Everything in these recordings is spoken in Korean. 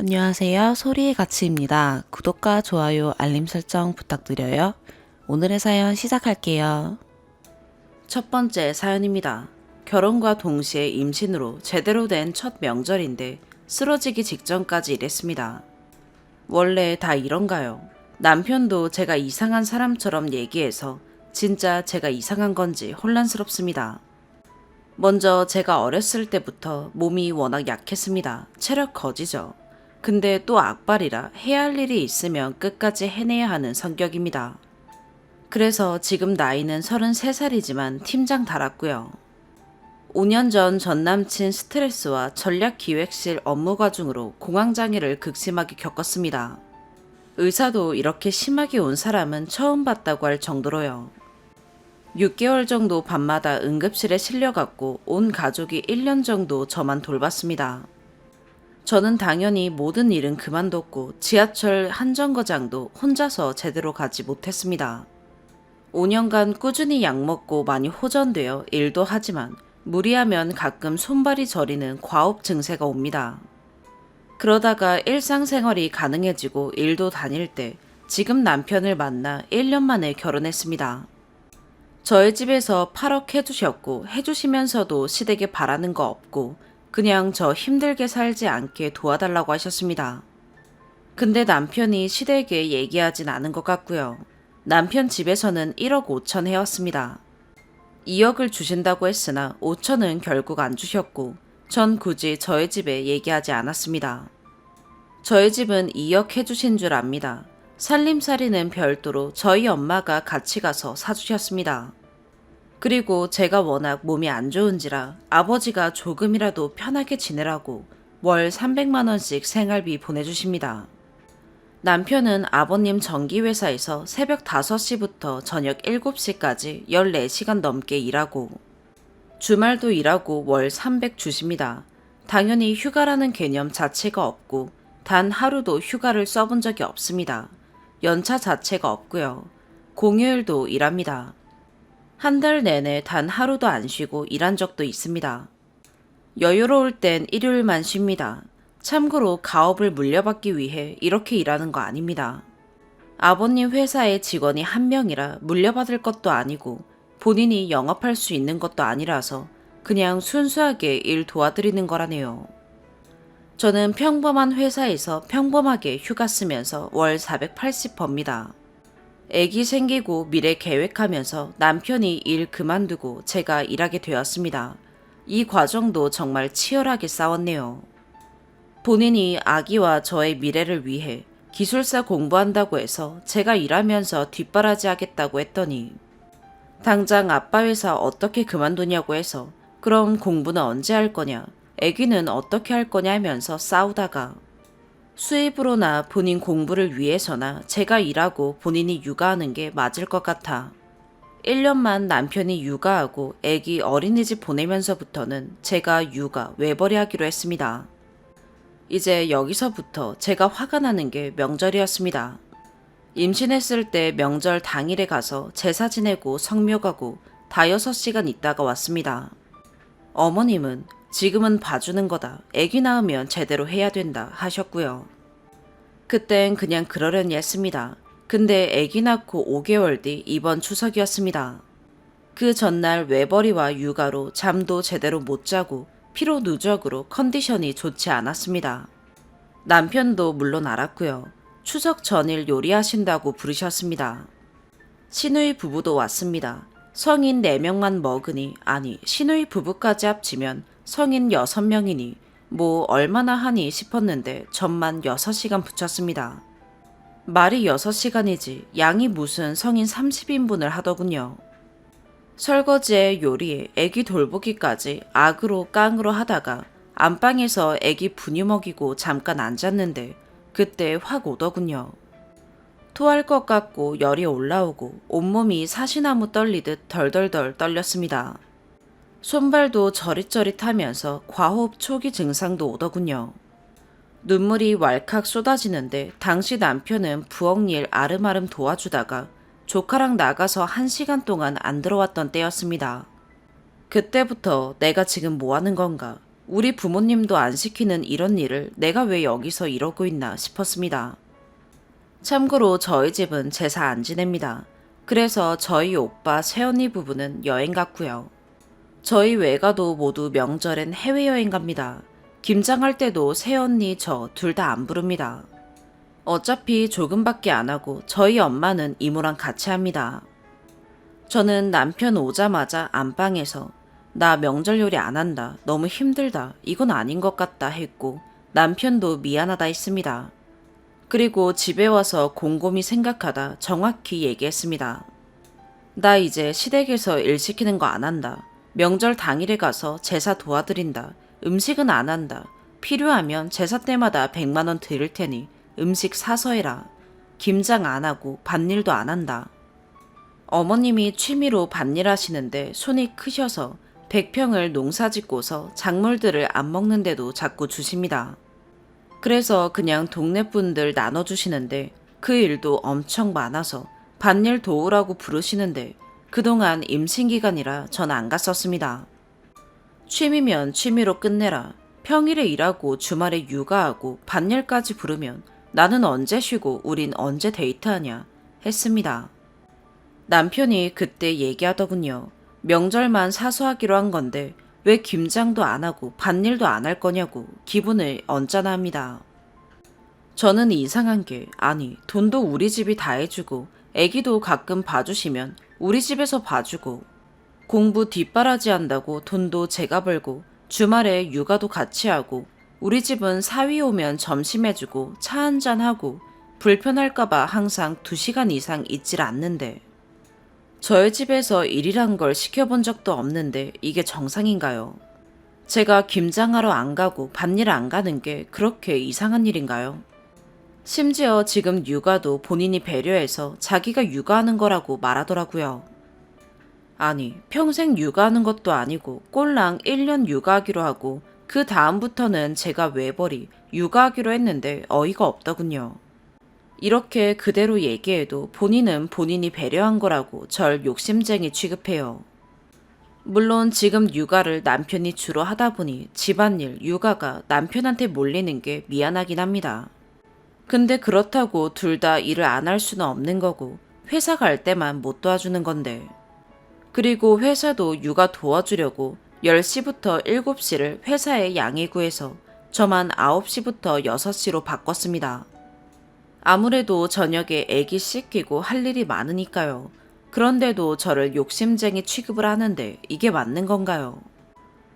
안녕하세요. 소리의 가치입니다. 구독과 좋아요, 알림 설정 부탁드려요. 오늘의 사연 시작할게요. 첫 번째 사연입니다. 결혼과 동시에 임신으로 제대로 된 첫 명절인데 쓰러지기 직전까지 일했습니다. 원래 다 이런가요? 남편도 제가 이상한 사람처럼 얘기해서 진짜 제가 이상한 건지 혼란스럽습니다. 먼저 제가 어렸을 때부터 몸이 워낙 약했습니다. 체력 거지죠. 근데 또 악발이라 해야 할 일이 있으면 끝까지 해내야 하는 성격입니다. 그래서 지금 나이는 33살이지만 팀장 달았고요. 5년 전 전남친 스트레스와 전략기획실 업무 과중으로 공황장애를 극심하게 겪었습니다. 의사도 이렇게 심하게 온 사람은 처음 봤다고 할 정도로요. 6개월 정도 밤마다 응급실에 실려갔고 온 가족이 1년 정도 저만 돌봤습니다. 저는 당연히 모든 일은 그만뒀고 지하철 한 정거장도 혼자서 제대로 가지 못했습니다. 5년간 꾸준히 약 먹고 많이 호전되어 일도 하지만 무리하면 가끔 손발이 저리는 과업 증세가 옵니다. 그러다가 일상생활이 가능해지고 일도 다닐 때 지금 남편을 만나 1년 만에 결혼했습니다. 저희 집에서 8억 해주셨고 해주시면서도 시댁에 바라는 거 없고 그냥 저 힘들게 살지 않게 도와달라고 하셨습니다. 근데 남편이 시댁에 얘기하진 않은 것 같고요. 남편 집에서는 1억 5천 해왔습니다. 2억을 주신다고 했으나 5천은 결국 안 주셨고 전 굳이 저희 집에 얘기하지 않았습니다. 저희 집은 2억 해주신 줄 압니다. 살림살이는 별도로 저희 엄마가 같이 가서 사주셨습니다. 그리고 제가 워낙 몸이 안 좋은지라 아버지가 조금이라도 편하게 지내라고 월 300만 원씩 생활비 보내주십니다. 남편은 아버님 전기회사에서 새벽 5시부터 저녁 7시까지 14시간 넘게 일하고 주말도 일하고 월 300 주십니다. 당연히 휴가라는 개념 자체가 없고 단 하루도 휴가를 써본 적이 없습니다. 연차 자체가 없고요. 공휴일도 일합니다. 한 달 내내 단 하루도 안 쉬고 일한 적도 있습니다. 여유로울 땐 일요일만 쉽니다. 참고로 가업을 물려받기 위해 이렇게 일하는 거 아닙니다. 아버님 회사의 직원이 한 명이라 물려받을 것도 아니고 본인이 영업할 수 있는 것도 아니라서 그냥 순수하게 일 도와드리는 거라네요. 저는 평범한 회사에서 평범하게 휴가 쓰면서 월 480 법니다. 애기 생기고 미래 계획하면서 남편이 일 그만두고 제가 일하게 되었습니다. 이 과정도 정말 치열하게 싸웠네요. 본인이 아기와 저의 미래를 위해 기술사 공부한다고 해서 제가 일하면서 뒷바라지 하겠다고 했더니 당장 아빠 회사 어떻게 그만두냐고 해서 그럼 공부는 언제 할 거냐, 애기는 어떻게 할 거냐 하면서 싸우다가 수입으로나 본인 공부를 위해서나 제가 일하고 본인이 육아하는 게 맞을 것 같아 1년만 남편이 육아하고 애기 어린이집 보내면서부터는 제가 육아 외벌이 하기로 했습니다. 이제 여기서부터 제가 화가 나는 게 명절이었습니다. 임신했을 때 명절 당일에 가서 제사 지내고 성묘 가고 다 6시간 있다가 왔습니다. 어머님은 지금은 봐주는 거다. 애기 낳으면 제대로 해야 된다 하셨고요. 그땐 그냥 그러려니 했습니다. 근데 애기 낳고 5개월 뒤 이번 추석이었습니다. 그 전날 외벌이와 육아로 잠도 제대로 못 자고 피로 누적으로 컨디션이 좋지 않았습니다. 남편도 물론 알았고요. 추석 전일 요리하신다고 부르셨습니다. 시누이 부부도 왔습니다. 성인 4명만 먹으니 아니 시누이 부부까지 합치면 성인 6명이니 뭐 얼마나 하니 싶었는데 전만 6시간 붙였습니다. 말이 6시간이지 양이 무슨 성인 30인분을 하더군요. 설거지에 요리에 애기 돌보기까지 악으로 깡으로 하다가 안방에서 애기 분유 먹이고 잠깐 앉았는데 그때 확 오더군요. 토할 것 같고 열이 올라오고 온몸이 사시나무 떨리듯 덜덜덜 떨렸습니다. 손발도 저릿저릿하면서 과호흡 초기 증상도 오더군요. 눈물이 왈칵 쏟아지는데 당시 남편은 부엌일 아름아름 도와주다가 조카랑 나가서 1시간 동안 안 들어왔던 때였습니다. 그때부터 내가 지금 뭐 하는 건가? 우리 부모님도 안 시키는 이런 일을 내가 왜 여기서 이러고 있나 싶었습니다. 참고로 저희 집은 제사 안 지냅니다. 그래서 저희 오빠 새언니 부부는 여행 갔고요. 저희 외가도 모두 명절엔 해외여행 갑니다. 김장할 때도 새언니 저 둘 다 안 부릅니다. 어차피 조금밖에 안 하고 저희 엄마는 이모랑 같이 합니다. 저는 남편 오자마자 안방에서 나 명절 요리 안 한다. 너무 힘들다. 이건 아닌 것 같다 했고 남편도 미안하다 했습니다. 그리고 집에 와서 곰곰이 생각하다 정확히 얘기했습니다. 나 이제 시댁에서 일 시키는 거 안 한다. 명절 당일에 가서 제사 도와드린다. 음식은 안 한다. 필요하면 제사 때마다 100만 원 드릴 테니 음식 사서 해라. 김장 안 하고 밭일도 안 한다. 어머님이 취미로 밭일 하시는데 손이 크셔서 100평을 농사 짓고서 작물들을 안 먹는데도 자꾸 주십니다. 그래서 그냥 동네 분들 나눠주시는데 그 일도 엄청 많아서 밭일 도우라고 부르시는데 그동안 임신기간이라 전 안 갔었습니다. 취미면 취미로 끝내라. 평일에 일하고 주말에 육아하고 밭일까지 부르면 나는 언제 쉬고 우린 언제 데이트하냐 했습니다. 남편이 그때 얘기하더군요. 명절만 사수하기로 한 건데 왜 김장도 안 하고 밭일도 안 할 거냐고 기분을 언짢아 합니다. 저는 이상한 게 아니 돈도 우리 집이 다 해주고 애기도 가끔 봐주시면 우리 집에서 봐주고 공부 뒷바라지 한다고 돈도 제가 벌고 주말에 육아도 같이 하고 우리 집은 사위 오면 점심 해주고 차 한잔하고 불편할까봐 항상 2시간 이상 있질 않는데 저희 집에서 일이란 걸 시켜본 적도 없는데 이게 정상인가요? 제가 김장하러 안 가고 밭일 안 가는 게 그렇게 이상한 일인가요? 심지어 지금 육아도 본인이 배려해서 자기가 육아하는 거라고 말하더라고요. 아니, 평생 육아하는 것도 아니고 꼴랑 1년 육아하기로 하고 그 다음부터는 제가 외벌이 육아하기로 했는데 어이가 없더군요. 이렇게 그대로 얘기해도 본인은 본인이 배려한 거라고 절 욕심쟁이 취급해요. 물론 지금 육아를 남편이 주로 하다 보니 집안일, 육아가 남편한테 몰리는 게 미안하긴 합니다. 근데 그렇다고 둘 다 일을 안 할 수는 없는 거고 회사 갈 때만 못 도와주는 건데. 그리고 회사도 육아 도와주려고 10시부터 7시를 회사에 양해 구해서 저만 9시부터 6시로 바꿨습니다. 아무래도 저녁에 애기 씻기고 할 일이 많으니까요. 그런데도 저를 욕심쟁이 취급을 하는데 이게 맞는 건가요?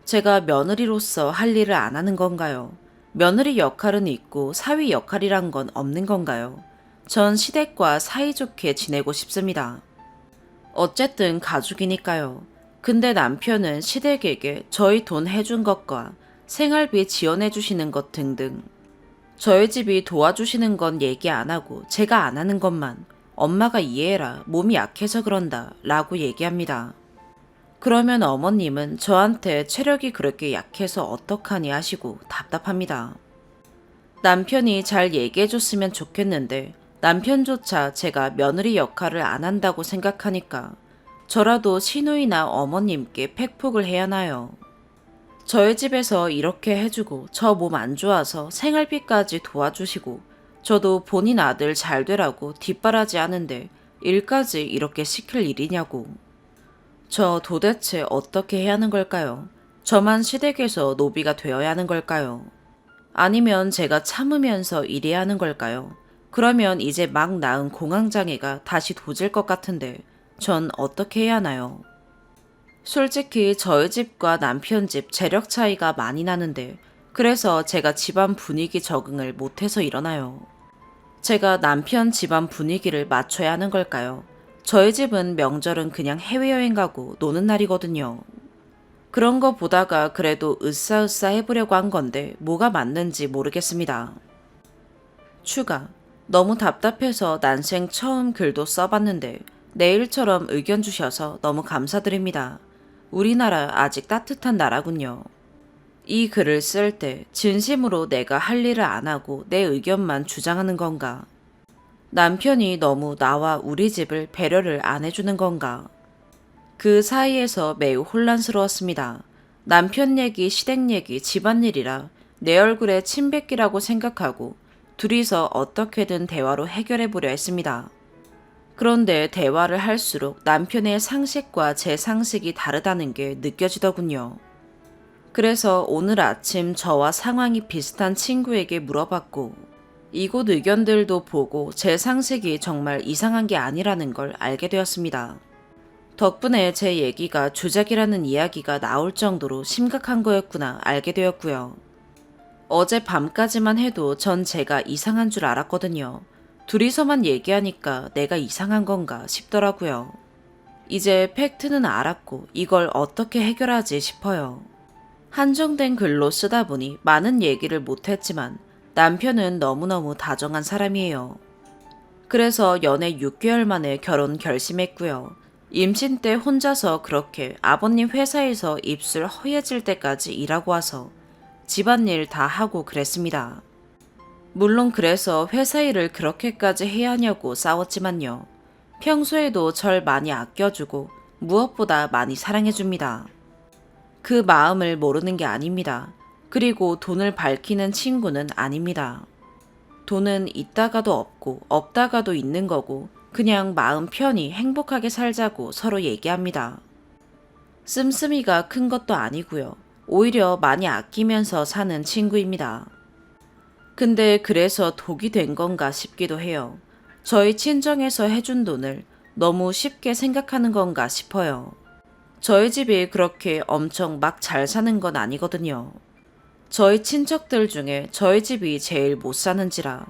제가 며느리로서 할 일을 안 하는 건가요? 며느리 역할은 있고 사위 역할이란 건 없는 건가요? 전 시댁과 사이좋게 지내고 싶습니다. 어쨌든 가족이니까요. 근데 남편은 시댁에게 저희 돈 해준 것과 생활비 지원해 주시는 것 등등 저희 집이 도와주시는 건 얘기 안 하고 제가 안 하는 것만 엄마가 이해해라 몸이 약해서 그런다 라고 얘기합니다. 그러면 어머님은 저한테 체력이 그렇게 약해서 어떡하니 하시고 답답합니다. 남편이 잘 얘기해줬으면 좋겠는데 남편조차 제가 며느리 역할을 안 한다고 생각하니까 저라도 시누이나 어머님께 팩폭을 해야 하나요? 저희 집에서 이렇게 해주고 저 몸 안 좋아서 생활비까지 도와주시고 저도 본인 아들 잘 되라고 뒷바라지 하는데 일까지 이렇게 시킬 일이냐고. 저 도대체 어떻게 해야 하는 걸까요? 저만 시댁에서 노비가 되어야 하는 걸까요? 아니면 제가 참으면서 일해야 하는 걸까요? 그러면 이제 막 낳은 공황장애가 다시 도질 것 같은데 전 어떻게 해야 하나요? 솔직히 저희 집과 남편 집 재력 차이가 많이 나는데 그래서 제가 집안 분위기 적응을 못해서 일어나요. 제가 남편 집안 분위기를 맞춰야 하는 걸까요? 저희 집은 명절은 그냥 해외여행 가고 노는 날이거든요. 그런 거 보다가 그래도 으싸으싸 해보려고 한 건데 뭐가 맞는지 모르겠습니다. 추가. 너무 답답해서 난생 처음 글도 써봤는데 내일처럼 의견 주셔서 너무 감사드립니다. 우리나라 아직 따뜻한 나라군요. 이 글을 쓸 때 진심으로 내가 할 일을 안 하고 내 의견만 주장하는 건가? 남편이 너무 나와 우리 집을 배려를 안 해주는 건가? 그 사이에서 매우 혼란스러웠습니다. 남편 얘기, 시댁 얘기, 집안일이라 내 얼굴에 침 뱉기라고 생각하고 둘이서 어떻게든 대화로 해결해 보려 했습니다. 그런데 대화를 할수록 남편의 상식과 제 상식이 다르다는 게 느껴지더군요. 그래서 오늘 아침 저와 상황이 비슷한 친구에게 물어봤고, 이곳 의견들도 보고 제 상식이 정말 이상한 게 아니라는 걸 알게 되었습니다. 덕분에 제 얘기가 조작이라는 이야기가 나올 정도로 심각한 거였구나 알게 되었고요. 어제 밤까지만 해도 전 제가 이상한 줄 알았거든요. 둘이서만 얘기하니까 내가 이상한 건가 싶더라고요. 이제 팩트는 알았고 이걸 어떻게 해결하지 싶어요. 한정된 글로 쓰다 보니 많은 얘기를 못했지만 남편은 너무너무 다정한 사람이에요. 그래서 연애 6개월 만에 결혼 결심했고요. 임신 때 혼자서 그렇게 아버님 회사에서 입술 허해질 때까지 일하고 와서 집안일 다 하고 그랬습니다. 물론 그래서 회사 일을 그렇게까지 해야 하냐고 싸웠지만요. 평소에도 절 많이 아껴주고 무엇보다 많이 사랑해줍니다. 그 마음을 모르는 게 아닙니다. 그리고 돈을 밝히는 친구는 아닙니다. 돈은 있다가도 없고 없다가도 있는 거고 그냥 마음 편히 행복하게 살자고 서로 얘기합니다. 씀씀이가 큰 것도 아니고요. 오히려 많이 아끼면서 사는 친구입니다. 근데 그래서 독이 된 건가 싶기도 해요. 저희 친정에서 해준 돈을 너무 쉽게 생각하는 건가 싶어요. 저희 집이 그렇게 엄청 막 잘 사는 건 아니거든요. 저희 친척들 중에 저희 집이 제일 못 사는지라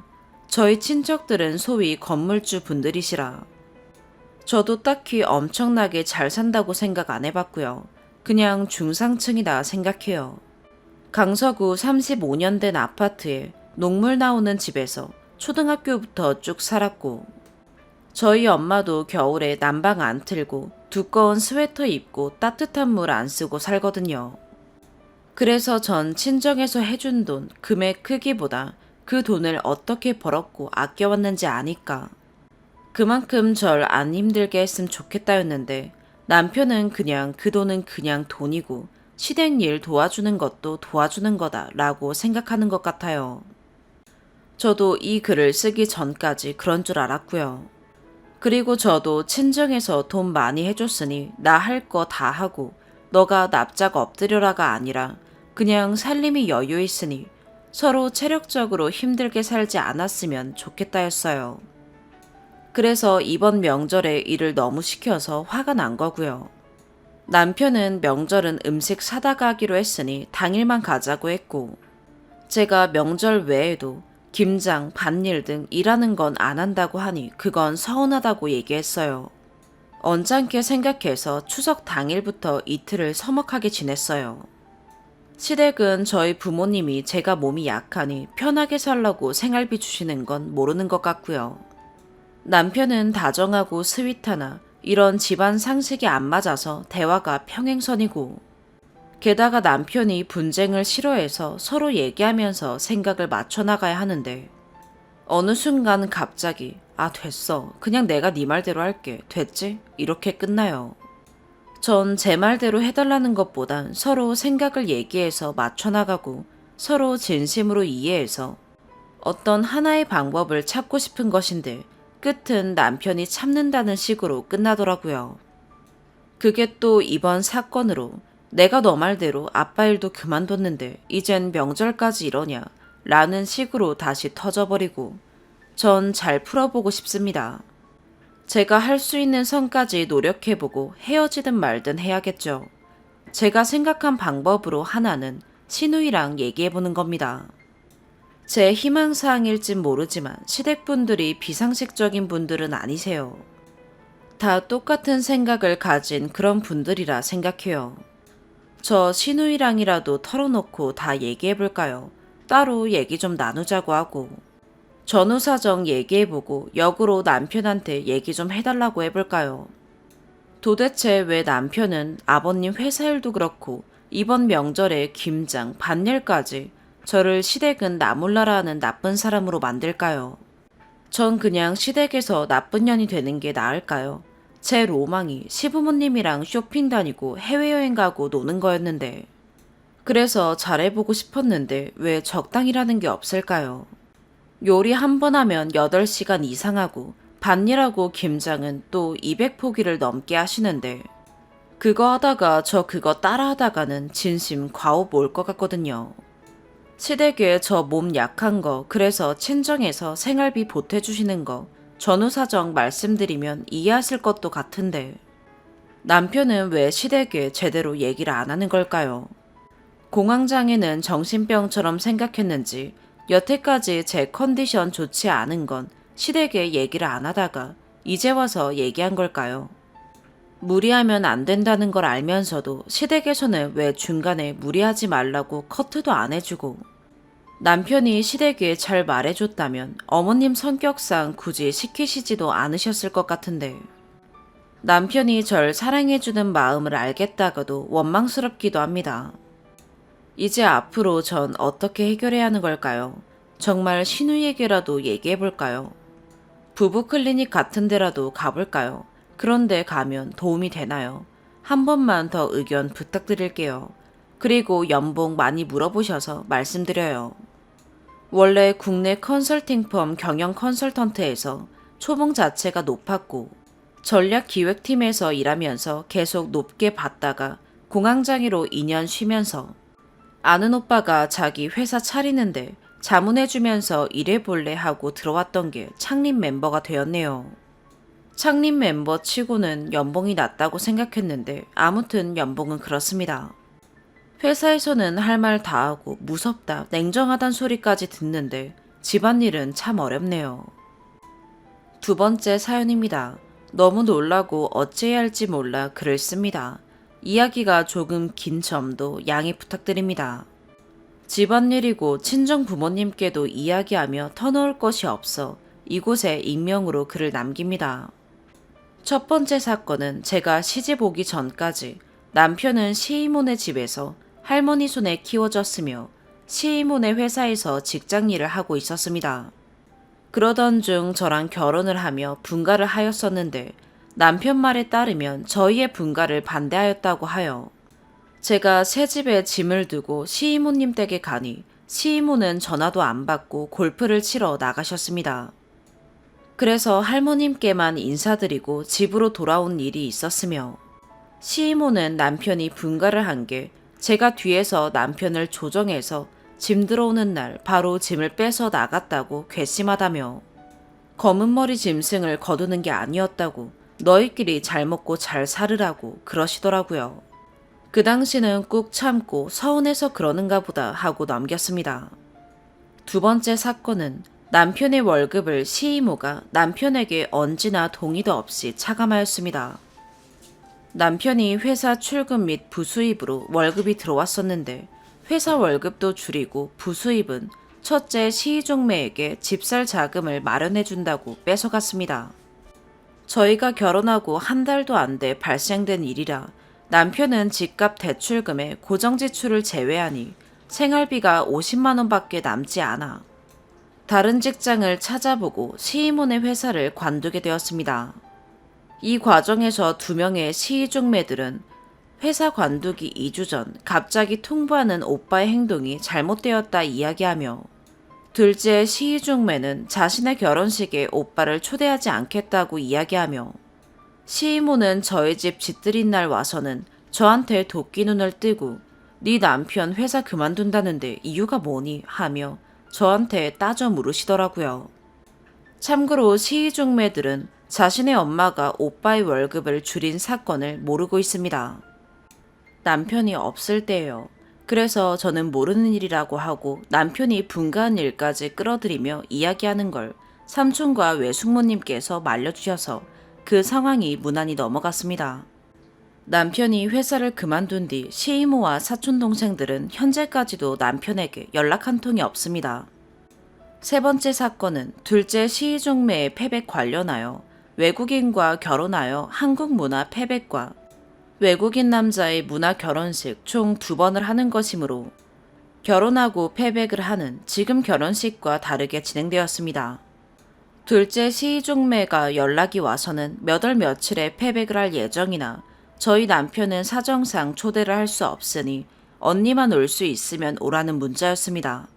저희 친척들은 소위 건물주 분들이시라 저도 딱히 엄청나게 잘 산다고 생각 안 해봤고요. 그냥 중상층이다 생각해요. 강서구 35년 된 아파트에 녹물 나오는 집에서 초등학교부터 쭉 살았고 저희 엄마도 겨울에 난방 안 틀고 두꺼운 스웨터 입고 따뜻한 물 안 쓰고 살거든요. 그래서 전 친정에서 해준 돈 금액 크기보다 그 돈을 어떻게 벌었고 아껴왔는지 아니까 그만큼 절 안 힘들게 했으면 좋겠다였는데 남편은 그냥 그 돈은 그냥 돈이고 시댁 일 도와주는 것도 도와주는 거다 라고 생각하는 것 같아요. 저도 이 글을 쓰기 전까지 그런 줄 알았고요. 그리고 저도 친정에서 돈 많이 해줬으니 나 할 거 다 하고 너가 납작 엎드려라가 아니라 그냥 살림이 여유 있으니 서로 체력적으로 힘들게 살지 않았으면 좋겠다였어요. 그래서 이번 명절에 일을 너무 시켜서 화가 난 거고요. 남편은 명절은 음식 사다 가기로 했으니 당일만 가자고 했고 제가 명절 외에도 김장, 밭일 등 일하는 건 안 한다고 하니 그건 서운하다고 얘기했어요. 언짢게 생각해서 추석 당일부터 이틀을 서먹하게 지냈어요. 시댁은 저희 부모님이 제가 몸이 약하니 편하게 살라고 생활비 주시는 건 모르는 것 같고요. 남편은 다정하고 스윗하나 이런 집안 상식이 안 맞아서 대화가 평행선이고 게다가 남편이 분쟁을 싫어해서 서로 얘기하면서 생각을 맞춰나가야 하는데 어느 순간 갑자기 아 됐어 그냥 내가 네 말대로 할게 됐지? 이렇게 끝나요. 전 제 말대로 해달라는 것보단 서로 생각을 얘기해서 맞춰나가고 서로 진심으로 이해해서 어떤 하나의 방법을 찾고 싶은 것인데 끝은 남편이 참는다는 식으로 끝나더라고요. 그게 또 이번 사건으로 내가 너 말대로 아빠 일도 그만뒀는데 이젠 명절까지 이러냐 라는 식으로 다시 터져버리고 전 잘 풀어보고 싶습니다. 제가 할 수 있는 선까지 노력해보고 헤어지든 말든 해야겠죠. 제가 생각한 방법으로 하나는 신우이랑 얘기해보는 겁니다. 제 희망사항일진 모르지만 시댁분들이 비상식적인 분들은 아니세요. 다 똑같은 생각을 가진 그런 분들이라 생각해요. 저 신우이랑이라도 털어놓고 다 얘기해볼까요? 따로 얘기 좀 나누자고 하고 전후 사정 얘기해보고 역으로 남편한테 얘기 좀 해달라고 해볼까요? 도대체 왜 남편은 아버님 회사 일도 그렇고 이번 명절에 김장, 밭일까지 저를 시댁은 나 몰라라 하는 나쁜 사람으로 만들까요? 전 그냥 시댁에서 나쁜 년이 되는 게 나을까요? 제 로망이 시부모님이랑 쇼핑 다니고 해외여행 가고 노는 거였는데 그래서 잘해보고 싶었는데 왜 적당이라는 게 없을까요? 요리 한 번 하면 8시간 이상 하고 밭일하고 김장은 또 200포기를 넘게 하시는데 그거 하다가 저 그거 따라 하다가는 진심 과업 올 것 같거든요. 시댁에 저 몸 약한 거 그래서 친정에서 생활비 보태주시는 거 전후 사정 말씀드리면 이해하실 것도 같은데 남편은 왜 시댁에 제대로 얘기를 안 하는 걸까요? 공황장애는 정신병처럼 생각했는지 여태까지 제 컨디션 좋지 않은 건 시댁에 얘기를 안 하다가 이제 와서 얘기한 걸까요? 무리하면 안 된다는 걸 알면서도 시댁에서는 왜 중간에 무리하지 말라고 커트도 안 해주고 남편이 시댁에 잘 말해줬다면 어머님 성격상 굳이 시키시지도 않으셨을 것 같은데 남편이 절 사랑해주는 마음을 알겠다가도 원망스럽기도 합니다. 이제 앞으로 전 어떻게 해결해야 하는 걸까요? 정말 신우에게라도 얘기해볼까요? 부부 클리닉 같은 데라도 가볼까요? 그런데 가면 도움이 되나요? 한 번만 더 의견 부탁드릴게요. 그리고 연봉 많이 물어보셔서 말씀드려요. 원래 국내 컨설팅펌 경영 컨설턴트에서 초봉 자체가 높았고 전략기획팀에서 일하면서 계속 높게 받다가 공황장애로 2년 쉬면서 아는 오빠가 자기 회사 차리는데 자문해주면서 일해볼래 하고 들어왔던 게 창립 멤버가 되었네요. 창립 멤버 치고는 연봉이 낮다고 생각했는데 아무튼 연봉은 그렇습니다. 회사에서는 할 말 다 하고 무섭다, 냉정하단 소리까지 듣는데 집안일은 참 어렵네요. 두 번째 사연입니다. 너무 놀라고 어찌해야 할지 몰라 글을 씁니다. 이야기가 조금 긴 점도 양해 부탁드립니다. 집안일이고 친정 부모님께도 이야기하며 터놓을 것이 없어 이곳에 익명으로 글을 남깁니다. 첫 번째 사건은 제가 시집 오기 전까지 남편은 시이모네 집에서 할머니 손에 키워졌으며 시이모네 회사에서 직장 일을 하고 있었습니다. 그러던 중 저랑 결혼을 하며 분가를 하였었는데 남편 말에 따르면 저희의 분가를 반대하였다고 하여 제가 새 집에 짐을 두고 시이모님 댁에 가니 시이모는 전화도 안 받고 골프를 치러 나가셨습니다. 그래서 할머님께만 인사드리고 집으로 돌아온 일이 있었으며 시이모는 남편이 분가를 한 게 제가 뒤에서 남편을 조정해서 짐 들어오는 날 바로 짐을 빼서 나갔다고 괘씸하다며 검은 머리 짐승을 거두는 게 아니었다고 너희끼리 잘 먹고 잘 살으라고 그러시더라고요. 그 당시는 꾹 참고 서운해서 그러는가 보다 하고 넘겼습니다. 두 번째 사건은 남편의 월급을 시이모가 남편에게 언지나 동의도 없이 차감하였습니다. 남편이 회사 출근 및 부수입으로 월급이 들어왔었는데 회사 월급도 줄이고 부수입은 첫째 시이종매에게 집살 자금을 마련해준다고 뺏어갔습니다. 저희가 결혼하고 한 달도 안 돼 발생된 일이라 남편은 집값 대출금에 고정지출을 제외하니 생활비가 50만 원밖에 남지 않아 다른 직장을 찾아보고 시이모네 회사를 관두게 되었습니다. 이 과정에서 2명의 시이종매들은 회사 관두기 2주 전 갑자기 통보하는 오빠의 행동이 잘못되었다 이야기하며 둘째 시이종매는 자신의 결혼식에 오빠를 초대하지 않겠다고 이야기하며 시이모는 저희 집 집들인 날 와서는 저한테 도끼 눈을 뜨고 네 남편 회사 그만둔다는데 이유가 뭐니 하며 저한테 따져 물으시더라고요. 참고로 시이종매들은 자신의 엄마가 오빠의 월급을 줄인 사건을 모르고 있습니다. 남편이 없을 때예요. 그래서 저는 모르는 일이라고 하고 남편이 분가한 일까지 끌어들이며 이야기하는 걸 삼촌과 외숙모님께서 말려주셔서 그 상황이 무난히 넘어갔습니다. 남편이 회사를 그만둔 뒤 시이모와 사촌동생들은 현재까지도 남편에게 연락 한 통이 없습니다. 세 번째 사건은 둘째 시이종매의 패백 관련하여 외국인과 결혼하여 한국 문화 패백과 외국인 남자의 문화 결혼식 총 2번을 하는 것이므로 결혼하고 패백을 하는 지금 결혼식과 다르게 진행되었습니다. 둘째 시이종매가 연락이 와서는 몇 월 며칠에 패백을 할 예정이나 저희 남편은 사정상 초대를 할 수 없으니 언니만 올 수 있으면 오라는 문자였습니다.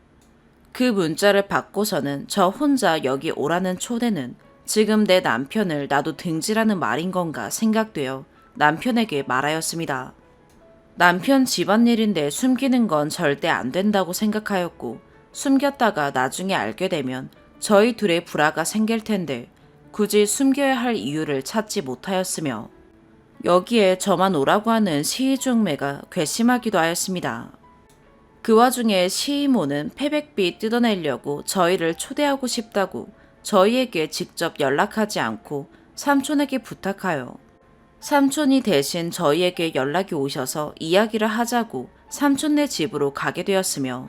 그 문자를 받고서는 저 혼자 여기 오라는 초대는 지금 내 남편을 나도 등지라는 말인 건가 생각되어 남편에게 말하였습니다. 남편 집안일인데 숨기는 건 절대 안 된다고 생각하였고, 숨겼다가 나중에 알게 되면 저희 둘의 불화가 생길 텐데 굳이 숨겨야 할 이유를 찾지 못하였으며, 여기에 저만 오라고 하는 시이중매가 괘씸하기도 하였습니다. 그 와중에 시이모는 패백비 뜯어내려고 저희를 초대하고 싶다고 저희에게 직접 연락하지 않고 삼촌에게 부탁하여 삼촌이 대신 저희에게 연락이 오셔서 이야기를 하자고 삼촌네 집으로 가게 되었으며,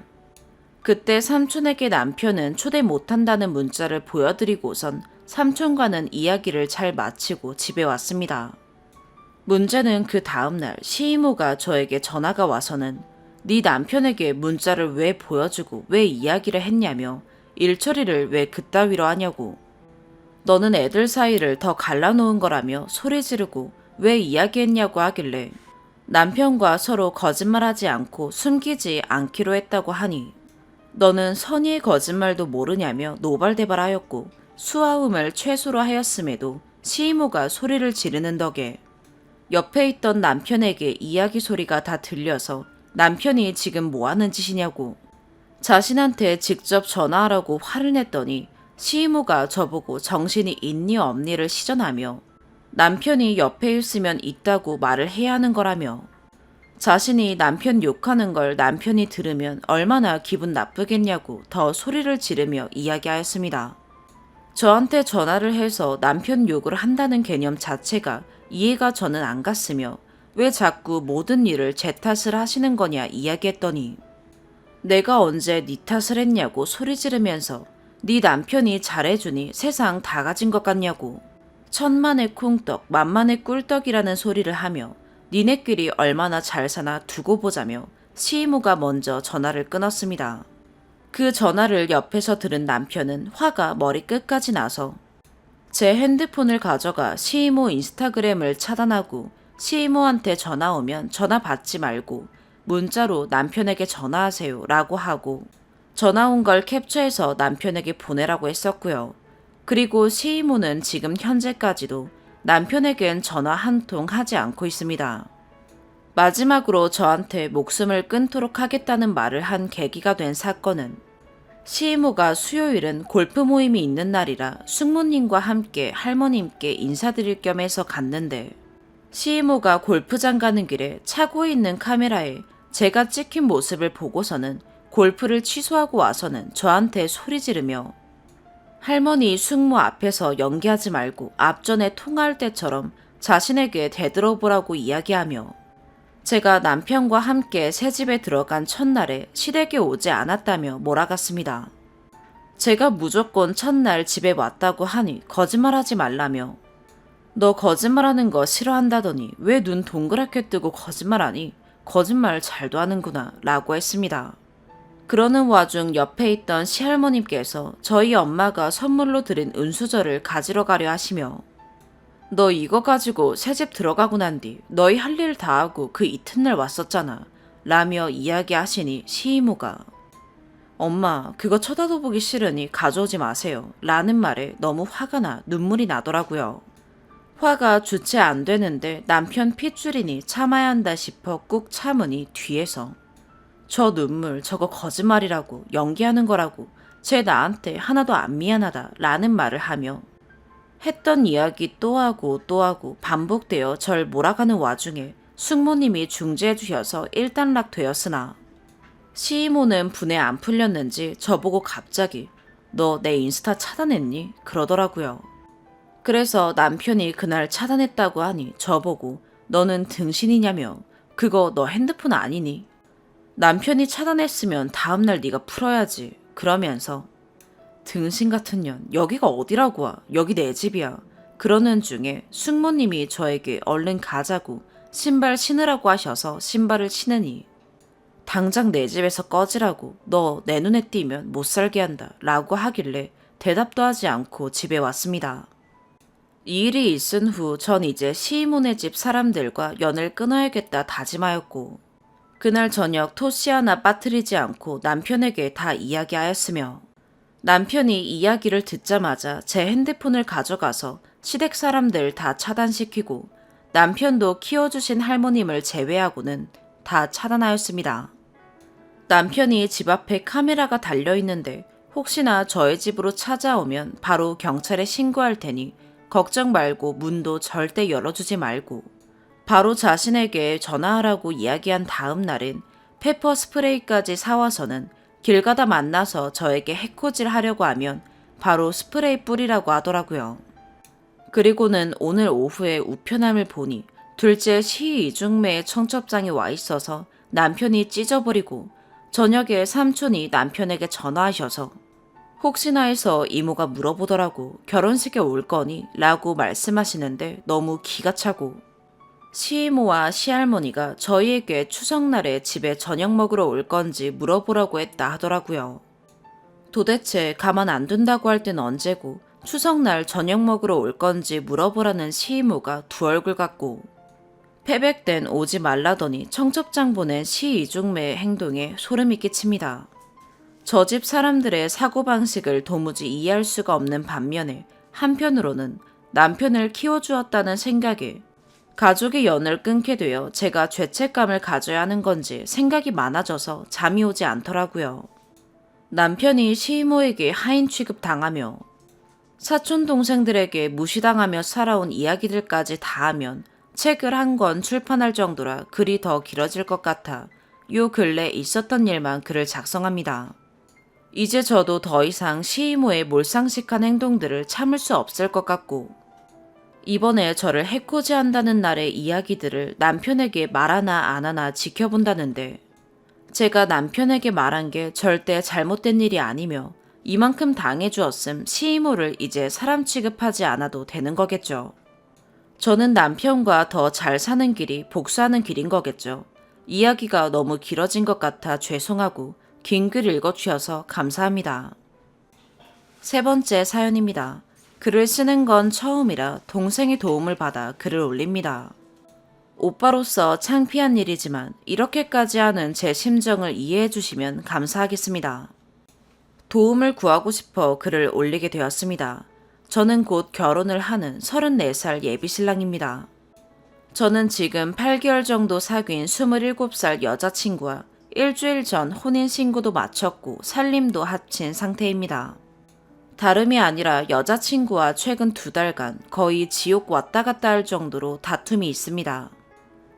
그때 삼촌에게 남편은 초대 못한다는 문자를 보여드리고선 삼촌과는 이야기를 잘 마치고 집에 왔습니다. 문제는 그 다음날 시이모가 저에게 전화가 와서는 네 남편에게 문자를 왜 보여주고 왜 이야기를 했냐며 일처리를 왜 그따위로 하냐고, 너는 애들 사이를 더 갈라놓은 거라며 소리 지르고 왜 이야기했냐고 하길래 남편과 서로 거짓말하지 않고 숨기지 않기로 했다고 하니 너는 선의의 거짓말도 모르냐며 노발대발하였고, 수아음을 최소로 하였음에도 시이모가 소리를 지르는 덕에 옆에 있던 남편에게 이야기 소리가 다 들려서 남편이 지금 뭐하는 짓이냐고 자신한테 직접 전화하라고 화를 냈더니 시이모가 저보고 정신이 있니 없니를 시전하며 남편이 옆에 있으면 있다고 말을 해야 하는 거라며, 자신이 남편 욕하는 걸 남편이 들으면 얼마나 기분 나쁘겠냐고 더 소리를 지르며 이야기하였습니다. 저한테 전화를 해서 남편 욕을 한다는 개념 자체가 이해가 저는 안 갔으며 왜 자꾸 모든 일을 제 탓을 하시는 거냐 이야기했더니 내가 언제 네 탓을 했냐고 소리 지르면서 네 남편이 잘해주니 세상 다 가진 것 같냐고 천만의 콩떡 만만의 꿀떡이라는 소리를 하며 니네끼리 얼마나 잘 사나 두고 보자며 시이모가 먼저 전화를 끊었습니다. 그 전화를 옆에서 들은 남편은 화가 머리끝까지 나서 제 핸드폰을 가져가 시이모 인스타그램을 차단하고 시이모한테 전화 오면 전화 받지 말고 문자로 남편에게 전화하세요 라고 하고 전화 온 걸 캡처해서 남편에게 보내라고 했었고요. 그리고 시이모는 지금 현재까지도 남편에겐 전화 한 통 하지 않고 있습니다. 마지막으로 저한테 목숨을 끊도록 하겠다는 말을 한 계기가 된 사건은 시이모가 수요일은 골프 모임이 있는 날이라 숙모님과 함께 할머님께 인사드릴 겸 해서 갔는데 시이모가 골프장 가는 길에 차고에 있는 카메라에 제가 찍힌 모습을 보고서는 골프를 취소하고 와서는 저한테 소리 지르며 할머니 숙모 앞에서 연기하지 말고 앞전에 통화할 때처럼 자신에게 되돌아보라고 이야기하며 제가 남편과 함께 새집에 들어간 첫날에 시댁에 오지 않았다며 몰아갔습니다. 제가 무조건 첫날 집에 왔다고 하니 거짓말하지 말라며 너 거짓말하는 거 싫어한다더니 왜 눈 동그랗게 뜨고 거짓말하니? 거짓말 잘도 하는구나 라고 했습니다. 그러는 와중 옆에 있던 시할머님께서 저희 엄마가 선물로 드린 은수저를 가지러 가려 하시며 너 이거 가지고 새집 들어가고 난 뒤 너희 할 일 다 하고 그 이튿날 왔었잖아 라며 이야기하시니 시이모가 엄마 그거 쳐다도 보기 싫으니 가져오지 마세요 라는 말에 너무 화가 나 눈물이 나더라고요. 화가 주체 안 되는데 남편 핏줄이니 참아야 한다 싶어 꾹 참으니 뒤에서 저 눈물 저거 거짓말이라고 연기하는 거라고 쟤 나한테 하나도 안 미안하다 라는 말을 하며 했던 이야기 또 하고 또 하고 반복되어 절 몰아가는 와중에 숙모님이 중재해 주셔서 일단락 되었으나 시이모는 분에 안 풀렸는지 저보고 갑자기 너 내 인스타 차단했니? 그러더라고요. 그래서 남편이 그날 차단했다고 하니 저보고 너는 등신이냐며 그거 너 핸드폰 아니니? 남편이 차단했으면 다음날 네가 풀어야지 그러면서 등신 같은 년 여기가 어디라고 와 여기 내 집이야 그러는 중에 숙모님이 저에게 얼른 가자고 신발 신으라고 하셔서 신발을 신으니 당장 내 집에서 꺼지라고 너 내 눈에 띄면 못 살게 한다 라고 하길래 대답도 하지 않고 집에 왔습니다. 이 일이 있은 후 전 이제 시이모네 집 사람들과 연을 끊어야겠다 다짐하였고 그날 저녁 토시 하나 빠뜨리지 않고 남편에게 다 이야기하였으며 남편이 이야기를 듣자마자 제 핸드폰을 가져가서 시댁 사람들 다 차단시키고 남편도 키워주신 할머님을 제외하고는 다 차단하였습니다. 남편이 집 앞에 카메라가 달려있는데 혹시나 저의 집으로 찾아오면 바로 경찰에 신고할 테니 걱정 말고 문도 절대 열어주지 말고 바로 자신에게 전화하라고 이야기한 다음 날엔 페퍼 스프레이까지 사와서는 길 가다 만나서 저에게 해코지를 하려고 하면 바로 스프레이 뿌리라고 하더라고요. 그리고는 오늘 오후에 우편함을 보니 둘째 시이중매의 청첩장이 와 있어서 남편이 찢어버리고 저녁에 삼촌이 남편에게 전화하셔서 혹시나 해서 이모가 물어보더라고 결혼식에 올 거니? 라고 말씀하시는데 너무 기가 차고 시이모와 시할머니가 저희에게 추석날에 집에 저녁 먹으러 올 건지 물어보라고 했다 하더라고요. 도대체 가만 안 둔다고 할 땐 언제고 추석날 저녁 먹으러 올 건지 물어보라는 시이모가 두 얼굴 같고 패백된 오지 말라더니 청첩장 보낸 시이중매의 행동에 소름이 끼칩니다. 저 집 사람들의 사고방식을 도무지 이해할 수가 없는 반면에 한편으로는 남편을 키워주었다는 생각에 가족의 연을 끊게 되어 제가 죄책감을 가져야 하는 건지 생각이 많아져서 잠이 오지 않더라고요. 남편이 시이모에게 하인 취급당하며 사촌 동생들에게 무시당하며 살아온 이야기들까지 다 하면 책을 한 권 출판할 정도라 글이 더 길어질 것 같아 요 근래 있었던 일만 글을 작성합니다. 이제 저도 더 이상 시이모의 몰상식한 행동들을 참을 수 없을 것 같고 이번에 저를 해코지한다는 날의 이야기들을 남편에게 말하나 안 하나 지켜본다는데 제가 남편에게 말한 게 절대 잘못된 일이 아니며 이만큼 당해주었음 시이모를 이제 사람 취급하지 않아도 되는 거겠죠. 저는 남편과 더 잘 사는 길이 복수하는 길인 거겠죠. 이야기가 너무 길어진 것 같아 죄송하고 긴 글 읽어주셔서 감사합니다. 세 번째 사연입니다. 글을 쓰는 건 처음이라 동생의 도움을 받아 글을 올립니다. 오빠로서 창피한 일이지만 이렇게까지 하는 제 심정을 이해해 주시면 감사하겠습니다. 도움을 구하고 싶어 글을 올리게 되었습니다. 저는 곧 결혼을 하는 34살 예비신랑입니다. 저는 지금 8개월 정도 사귄 27살 여자친구와 일주일 전 혼인신고도 마쳤고 살림도 합친 상태입니다. 다름이 아니라 여자친구와 최근 2달간 거의 지옥 왔다 갔다 할 정도로 다툼이 있습니다.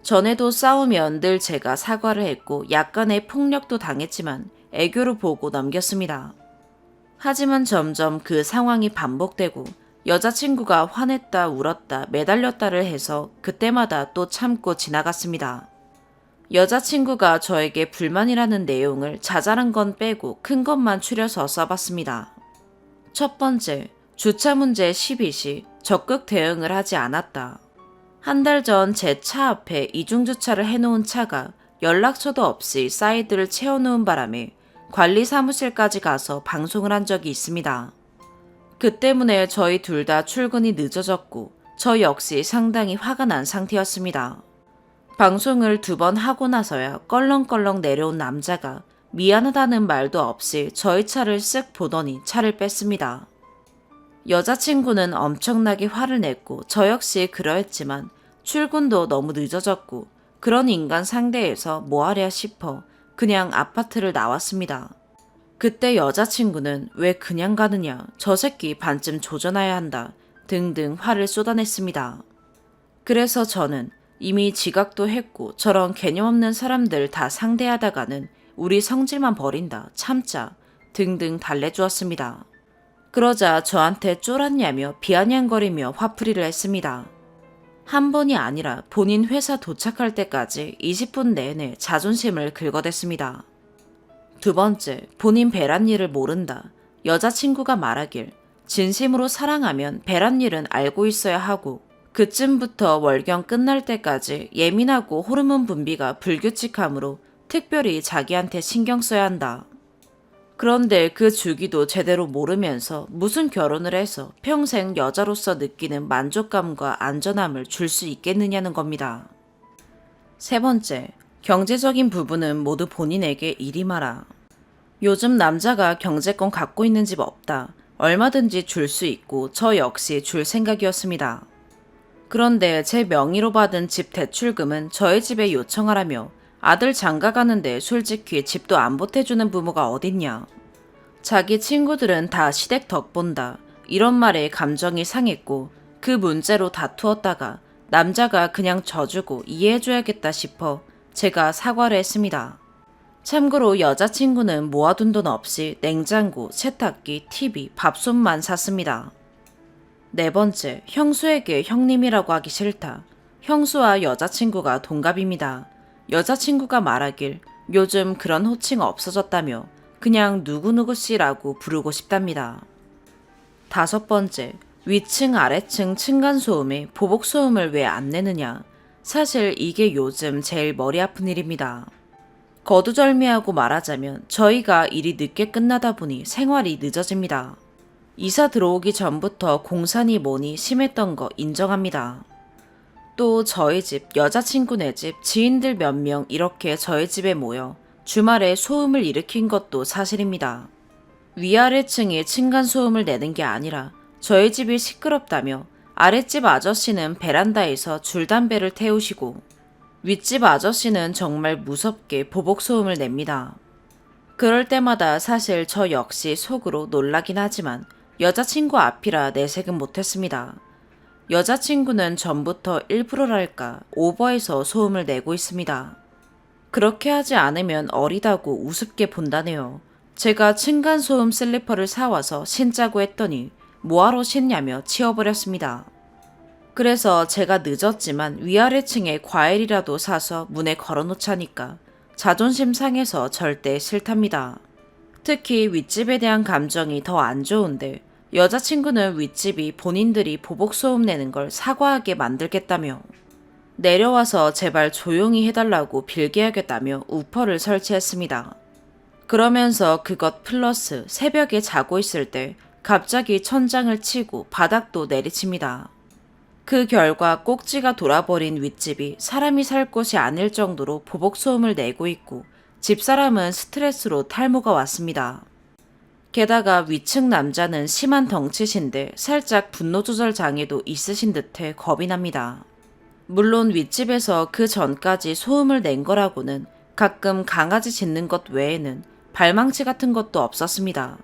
전에도 싸우면 늘 제가 사과를 했고 약간의 폭력도 당했지만 애교로 보고 넘겼습니다. 하지만 점점 그 상황이 반복되고 여자친구가 화냈다 울었다 매달렸다를 해서 그때마다 또 참고 지나갔습니다. 여자친구가 저에게 불만이라는 내용을 자잘한 건 빼고 큰 것만 추려서 써봤습니다. 첫 번째, 주차 문제 12시 적극 대응을 하지 않았다. 한 달 전 제 차 앞에 이중주차를 해놓은 차가 연락처도 없이 사이드를 채워놓은 바람에 관리 사무실까지 가서 방송을 한 적이 있습니다. 그 때문에 저희 둘 다 출근이 늦어졌고 저 역시 상당히 화가 난 상태였습니다. 방송을 2번 하고 나서야 껄렁껄렁 내려온 남자가 미안하다는 말도 없이 저희 차를 쓱 보더니 차를 뺐습니다. 여자친구는 엄청나게 화를 냈고 저 역시 그러했지만 출근도 너무 늦어졌고 그런 인간 상대에서 뭐하랴 싶어 그냥 아파트를 나왔습니다. 그때 여자친구는 왜 그냥 가느냐, 저 새끼 반쯤 조져놔야 한다 등등 화를 쏟아냈습니다. 그래서 저는 이미 지각도 했고 저런 개념 없는 사람들 다 상대하다가는 우리 성질만 버린다, 참자 등등 달래주었습니다. 그러자 저한테 쫄았냐며 비아냥거리며 화풀이를 했습니다. 한 번이 아니라 본인 회사 도착할 때까지 20분 내내 자존심을 긁어댔습니다. 두 번째, 본인 배란일을 모른다. 여자친구가 말하길 진심으로 사랑하면 배란일은 알고 있어야 하고 그쯤부터 월경 끝날 때까지 예민하고 호르몬 분비가 불규칙하므로 특별히 자기한테 신경 써야 한다. 그런데 그 주기도 제대로 모르면서 무슨 결혼을 해서 평생 여자로서 느끼는 만족감과 안전함을 줄 수 있겠느냐는 겁니다. 세 번째, 경제적인 부분은 모두 본인에게 이리 마라. 요즘 남자가 경제권 갖고 있는 집 없다. 얼마든지 줄 수 있고 저 역시 줄 생각이었습니다. 그런데 제 명의로 받은 집 대출금은 저희 집에 요청하라며 아들 장가 가는데 솔직히 집도 안 보태주는 부모가 어딨냐. 자기 친구들은 다 시댁 덕 본다. 이런 말에 감정이 상했고 그 문제로 다투었다가 남자가 그냥 져주고 이해해줘야겠다 싶어 제가 사과를 했습니다. 참고로 여자친구는 모아둔 돈 없이 냉장고, 세탁기, TV, 밥솥만 샀습니다. 네 번째, 형수에게 형님이라고 하기 싫다. 형수와 여자친구가 동갑입니다. 여자친구가 말하길 요즘 그런 호칭 없어졌다며 그냥 누구누구씨라고 부르고 싶답니다. 다섯 번째, 위층 아래층 층간소음에 보복소음을 왜 안 내느냐. 사실 이게 요즘 제일 머리 아픈 일입니다. 거두절미하고 말하자면 저희가 일이 늦게 끝나다 보니 생활이 늦어집니다. 이사 들어오기 전부터 공사니 뭐니 심했던 거 인정합니다. 또 저희 집, 여자친구네 집, 지인들 몇 명 이렇게 저희 집에 모여 주말에 소음을 일으킨 것도 사실입니다. 위아래층이 층간소음을 내는 게 아니라 저희 집이 시끄럽다며 아랫집 아저씨는 베란다에서 줄담배를 태우시고 윗집 아저씨는 정말 무섭게 보복소음을 냅니다. 그럴 때마다 사실 저 역시 속으로 놀라긴 하지만 여자친구 앞이라 내색은 못했습니다. 여자친구는 전부터 일부러랄까 오버해서 소음을 내고 있습니다. 그렇게 하지 않으면 어리다고 우습게 본다네요. 제가 층간소음 슬리퍼를 사와서 신자고 했더니 뭐하러 신냐며 치워버렸습니다. 그래서 제가 늦었지만 위아래층에 과일이라도 사서 문에 걸어놓자니까 자존심 상해서 절대 싫답니다. 특히 윗집에 대한 감정이 더 안 좋은데 여자친구는 윗집이 본인들이 보복소음 내는 걸 사과하게 만들겠다며 내려와서 제발 조용히 해달라고 빌게하겠다며 우퍼를 설치했습니다. 그러면서 그것 플러스 새벽에 자고 있을 때 갑자기 천장을 치고 바닥도 내리칩니다. 그 결과 꼭지가 돌아버린 윗집이 사람이 살 곳이 아닐 정도로 보복소음을 내고 있고 집사람은 스트레스로 탈모가 왔습니다. 게다가 위층 남자는 심한 덩치신데 살짝 분노조절 장애도 있으신 듯해 겁이 납니다. 물론 윗집에서 그 전까지 소음을 낸 거라고는 가끔 강아지 짖는 것 외에는 발망치 같은 것도 없었습니다.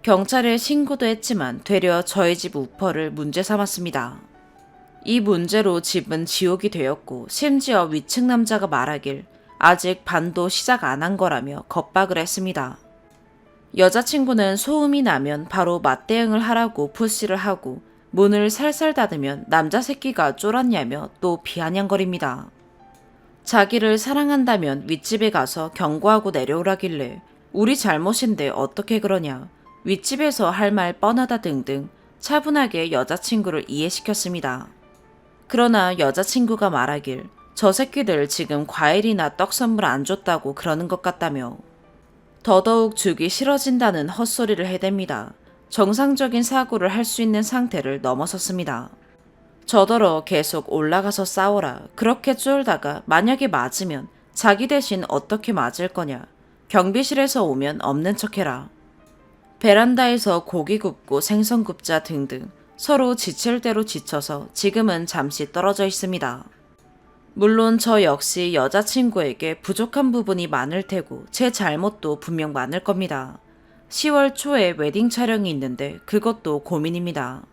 경찰에 신고도 했지만 되려 저희 집 우퍼를 문제 삼았습니다. 이 문제로 집은 지옥이 되었고 심지어 위층 남자가 말하길 아직 반도 시작 안 한 거라며 겁박을 했습니다. 여자친구는 소음이 나면 바로 맞대응을 하라고 푸시를 하고 문을 살살 닫으면 남자 새끼가 쫄았냐며 또 비아냥거립니다. 자기를 사랑한다면 윗집에 가서 경고하고 내려오라길래 우리 잘못인데 어떻게 그러냐, 윗집에서 할 말 뻔하다 등등 차분하게 여자친구를 이해시켰습니다. 그러나 여자친구가 말하길 저 새끼들 지금 과일이나 떡 선물 안 줬다고 그러는 것 같다며 더더욱 주기 싫어진다는 헛소리를 해댑니다. 정상적인 사고를 할 수 있는 상태를 넘어섰습니다. 저더러 계속 올라가서 싸워라. 그렇게 쫄다가 만약에 맞으면 자기 대신 어떻게 맞을 거냐. 경비실에서 오면 없는 척해라. 베란다에서 고기 굽고 생선 굽자 등등 서로 지칠 대로 지쳐서 지금은 잠시 떨어져 있습니다. 물론 저 역시 여자친구에게 부족한 부분이 많을 테고 제 잘못도 분명 많을 겁니다. 10월 초에 웨딩 촬영이 있는데 그것도 고민입니다.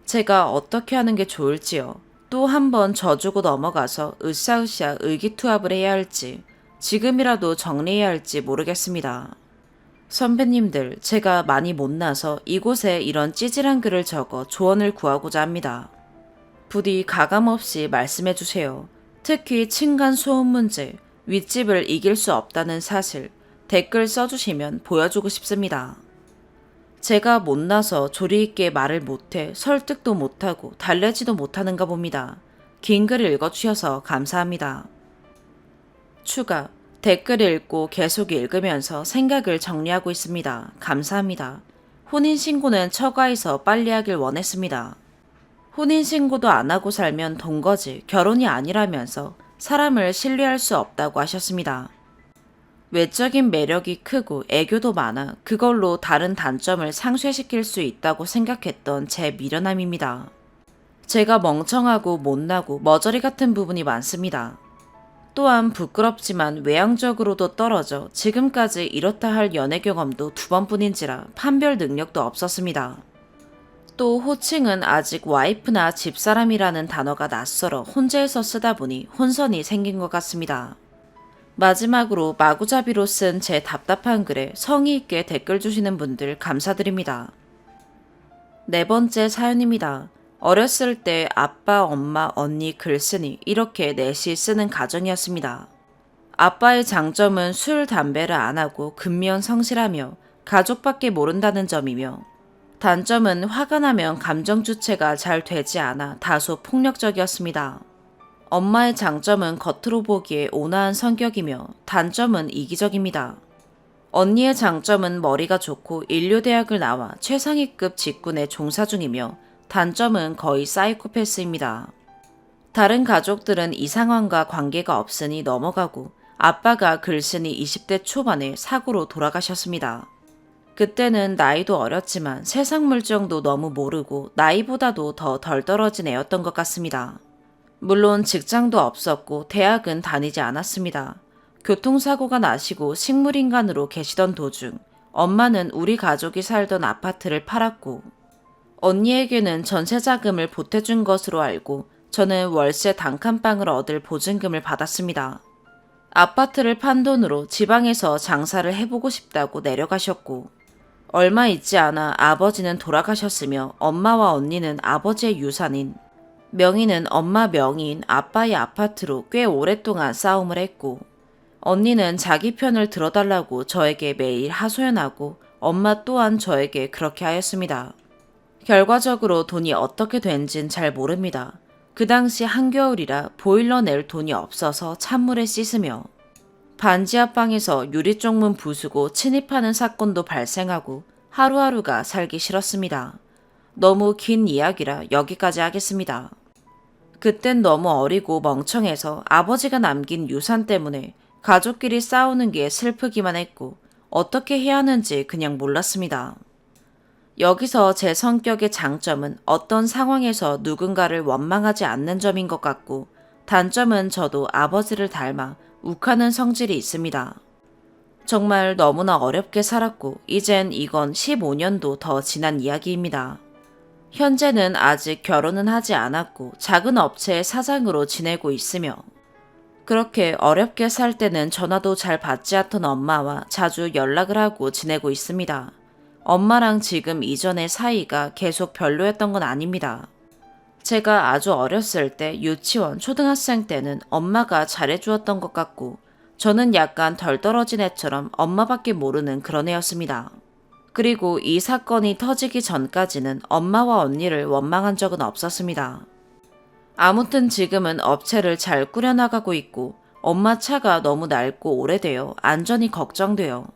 제가 어떻게 하는 게 좋을지요. 또 한 번 져주고 넘어가서 으쌰으쌰 의기투합을 해야 할지 지금이라도 정리해야 할지 모르겠습니다. 선배님들, 제가 많이 못나서 이곳에 이런 찌질한 글을 적어 조언을 구하고자 합니다. 부디 가감없이 말씀해 주세요. 특히 층간 소음 문제, 윗집을 이길 수 없다는 사실, 댓글 써주시면 보여주고 싶습니다. 제가 못나서 조리 있게 말을 못해 설득도 못하고 달래지도 못하는가 봅니다. 긴 글 읽어주셔서 감사합니다. 추가, 댓글 읽고 계속 읽으면서 생각을 정리하고 있습니다. 감사합니다. 혼인신고는 처가에서 빨리 하길 원했습니다. 혼인신고도 안 하고 살면 동거지, 결혼이 아니라면서 사람을 신뢰할 수 없다고 하셨습니다. 외적인 매력이 크고 애교도 많아 그걸로 다른 단점을 상쇄시킬 수 있다고 생각했던 제 미련함입니다. 제가 멍청하고 못나고 머저리 같은 부분이 많습니다. 또한 부끄럽지만 외향적으로도 떨어져 지금까지 이렇다 할 연애 경험도 2번뿐인지라 판별 능력도 없었습니다. 또 호칭은 아직 와이프나 집사람이라는 단어가 낯설어 혼자서 쓰다 보니 혼선이 생긴 것 같습니다. 마지막으로 마구잡이로 쓴 제 답답한 글에 성의 있게 댓글 주시는 분들 감사드립니다. 4번째 사연입니다. 어렸을 때 아빠, 엄마, 언니 글 쓰니 이렇게 넷이 쓰는 가정이었습니다. 아빠의 장점은 술, 담배를 안 하고 근면 성실하며 가족밖에 모른다는 점이며 단점은 화가 나면 감정 주체가 잘 되지 않아 다소 폭력적이었습니다. 엄마의 장점은 겉으로 보기에 온화한 성격이며 단점은 이기적입니다. 언니의 장점은 머리가 좋고 인류대학을 나와 최상위급 직군에 종사 중이며 단점은 거의 사이코패스입니다. 다른 가족들은 이 상황과 관계가 없으니 넘어가고 아빠가 글쓴이 20대 초반에 사고로 돌아가셨습니다. 그때는 나이도 어렸지만 세상 물정도 너무 모르고 나이보다도 더 덜 떨어진 애였던 것 같습니다. 물론 직장도 없었고 대학은 다니지 않았습니다. 교통사고가 나시고 식물인간으로 계시던 도중 엄마는 우리 가족이 살던 아파트를 팔았고 언니에게는 전세자금을 보태준 것으로 알고 저는 월세 단칸방을 얻을 보증금을 받았습니다. 아파트를 판 돈으로 지방에서 장사를 해보고 싶다고 내려가셨고 얼마 있지 않아 아버지는 돌아가셨으며 엄마와 언니는 아버지의 유산인 명의는 엄마 명의인 아빠의 아파트로 꽤 오랫동안 싸움을 했고 언니는 자기 편을 들어달라고 저에게 매일 하소연하고 엄마 또한 저에게 그렇게 하였습니다. 결과적으로 돈이 어떻게 된진 잘 모릅니다. 그 당시 한겨울이라 보일러 낼 돈이 없어서 찬물에 씻으며 반지하방에서 유리쪽문 부수고 침입하는 사건도 발생하고 하루하루가 살기 싫었습니다. 너무 긴 이야기라 여기까지 하겠습니다. 그땐 너무 어리고 멍청해서 아버지가 남긴 유산 때문에 가족끼리 싸우는 게 슬프기만 했고 어떻게 해야 하는지 그냥 몰랐습니다. 여기서 제 성격의 장점은 어떤 상황에서 누군가를 원망하지 않는 점인 것 같고 단점은 저도 아버지를 닮아 욱하는 성질이 있습니다. 정말 너무나 어렵게 살았고 이젠 이건 15년도 더 지난 이야기입니다. 현재는 아직 결혼은 하지 않았고 작은 업체의 사장으로 지내고 있으며 그렇게 어렵게 살 때는 전화도 잘 받지 않던 엄마와 자주 연락을 하고 지내고 있습니다. 엄마랑 지금 이전의 사이가 계속 별로였던 건 아닙니다. 제가 아주 어렸을 때 유치원, 초등학생 때는 엄마가 잘해주었던 것 같고 저는 약간 덜 떨어진 애처럼 엄마밖에 모르는 그런 애였습니다. 그리고 이 사건이 터지기 전까지는 엄마와 언니를 원망한 적은 없었습니다. 아무튼 지금은 업체를 잘 꾸려나가고 있고 엄마 차가 너무 낡고 오래되어 안전이 걱정되어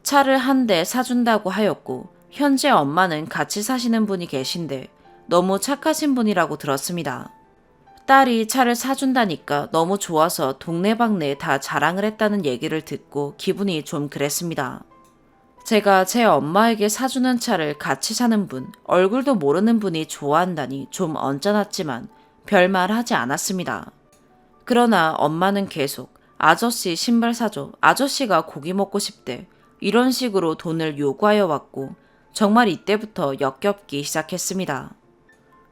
차를 한 대 사준다고 하였고 현재 엄마는 같이 사시는 분이 계신데 너무 착하신 분이라고 들었습니다. 딸이 차를 사준다니까 너무 좋아서 동네방네 다 자랑을 했다는 얘기를 듣고 기분이 좀 그랬습니다. 제가 제 엄마에게 사주는 차를 같이 사는 분, 얼굴도 모르는 분이 좋아한다니 좀 언짢았지만 별말 하지 않았습니다. 그러나 엄마는 계속 아저씨 신발 사줘, 아저씨가 고기 먹고 싶대 이런 식으로 돈을 요구하여 왔고 정말 이때부터 역겹기 시작했습니다.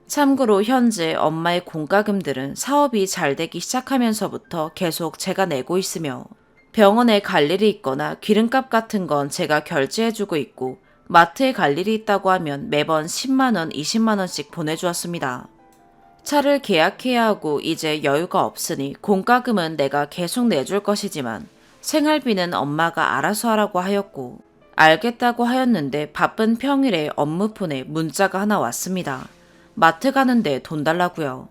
참고로 현재 엄마의 공과금들은 사업이 잘 되기 시작하면서부터 계속 제가 내고 있으며 병원에 갈 일이 있거나 기름값 같은 건 제가 결제해주고 있고 마트에 갈 일이 있다고 하면 매번 10만원, 20만원씩 보내주었습니다. 차를 계약해야 하고 이제 여유가 없으니 공과금은 내가 계속 내줄 것이지만 생활비는 엄마가 알아서 하라고 하였고 알겠다고 하였는데 바쁜 평일에 업무폰에 문자가 하나 왔습니다. 마트 가는데 돈 달라고요.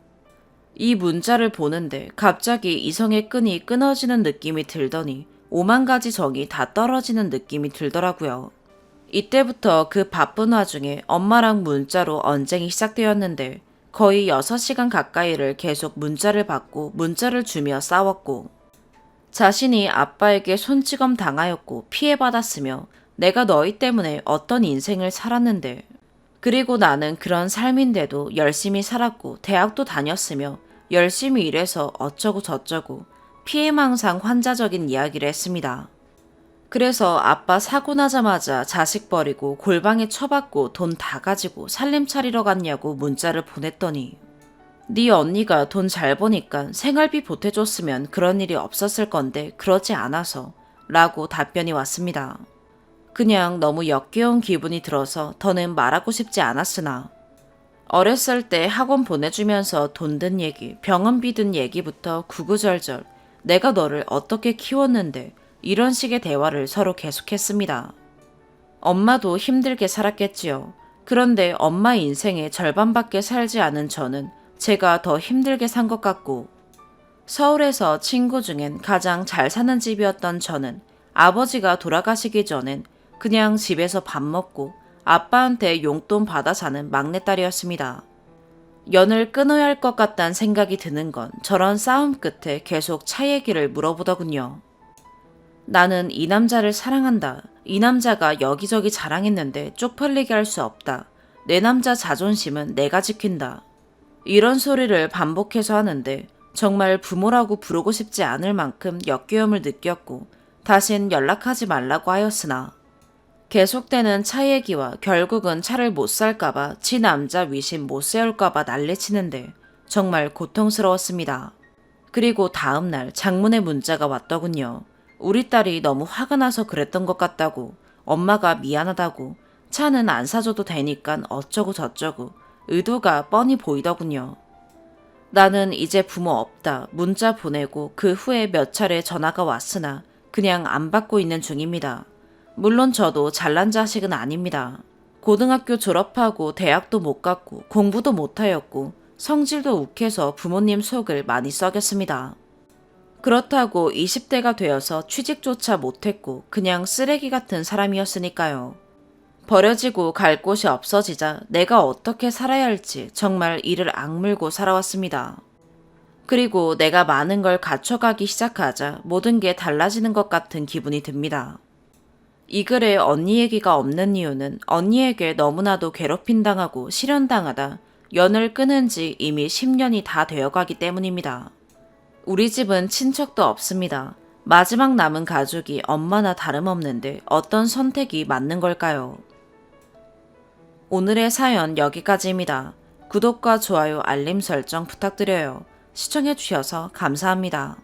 이 문자를 보는데 갑자기 이성의 끈이 끊어지는 느낌이 들더니 5만 가지 정이 다 떨어지는 느낌이 들더라고요. 이때부터 그 바쁜 와중에 엄마랑 문자로 언쟁이 시작되었는데 거의 6시간 가까이를 계속 문자를 받고 문자를 주며 싸웠고, 자신이 아빠에게 손찌검 당하였고 피해받았으며 내가 너희 때문에 어떤 인생을 살았는데, 그리고 나는 그런 삶인데도 열심히 살았고 대학도 다녔으며 열심히 일해서 어쩌고 저쩌고 피해망상 환자적인 이야기를 했습니다. 그래서 아빠 사고 나자마자 자식 버리고 골방에 처박고 돈 다 가지고 살림 차리러 갔냐고 문자를 보냈더니, 네 언니가 돈 잘 버니까 생활비 보태줬으면 그런 일이 없었을 건데 그러지 않아서 라고 답변이 왔습니다. 그냥 너무 역겨운 기분이 들어서 더는 말하고 싶지 않았으나, 어렸을 때 학원 보내주면서 돈 든 얘기, 병원비 든 얘기부터 구구절절 내가 너를 어떻게 키웠는데 이런 식의 대화를 서로 계속했습니다. 엄마도 힘들게 살았겠지요. 그런데 엄마 인생의 절반밖에 살지 않은 저는 제가 더 힘들게 산 것 같고, 서울에서 친구 중엔 가장 잘 사는 집이었던 저는 아버지가 돌아가시기 전엔 그냥 집에서 밥 먹고 아빠한테 용돈 받아 사는 막내딸이었습니다. 연을 끊어야 할 것 같다는 생각이 드는 건 저런 싸움 끝에 계속 차 얘기를 물어보더군요. 나는 이 남자를 사랑한다. 이 남자가 여기저기 자랑했는데 쪽팔리게 할 수 없다. 내 남자 자존심은 내가 지킨다. 이런 소리를 반복해서 하는데 정말 부모라고 부르고 싶지 않을 만큼 역겨움을 느꼈고 다신 연락하지 말라고 하였으나, 계속되는 차 얘기와 결국은 차를 못 살까봐 지 남자 위신 못 세울까봐 난리치는데 정말 고통스러웠습니다. 그리고 다음날 장문의 문자가 왔더군요. 우리 딸이 너무 화가 나서 그랬던 것 같다고, 엄마가 미안하다고, 차는 안 사줘도 되니까 어쩌고 저쩌고 의도가 뻔히 보이더군요. 나는 이제 부모 없다 문자 보내고 그 후에 몇 차례 전화가 왔으나 그냥 안 받고 있는 중입니다. 물론 저도 잘난 자식은 아닙니다. 고등학교 졸업하고 대학도 못 갔고 공부도 못하였고 성질도 욱해서 부모님 속을 많이 썩였습니다. 그렇다고 20대가 되어서 취직조차 못했고 그냥 쓰레기 같은 사람이었으니까요. 버려지고 갈 곳이 없어지자 내가 어떻게 살아야 할지 정말 이를 악물고 살아왔습니다. 그리고 내가 많은 걸 갖춰가기 시작하자 모든 게 달라지는 것 같은 기분이 듭니다. 이 글에 언니 얘기가 없는 이유는 언니에게 너무나도 괴롭힘당하고 실현당하다 연을 끊은 지 이미 10년이 다 되어가기 때문입니다. 우리 집은 친척도 없습니다. 마지막 남은 가족이 엄마나 다름없는데 어떤 선택이 맞는 걸까요? 오늘의 사연 여기까지입니다. 구독과 좋아요, 알림 설정 부탁드려요. 시청해주셔서 감사합니다.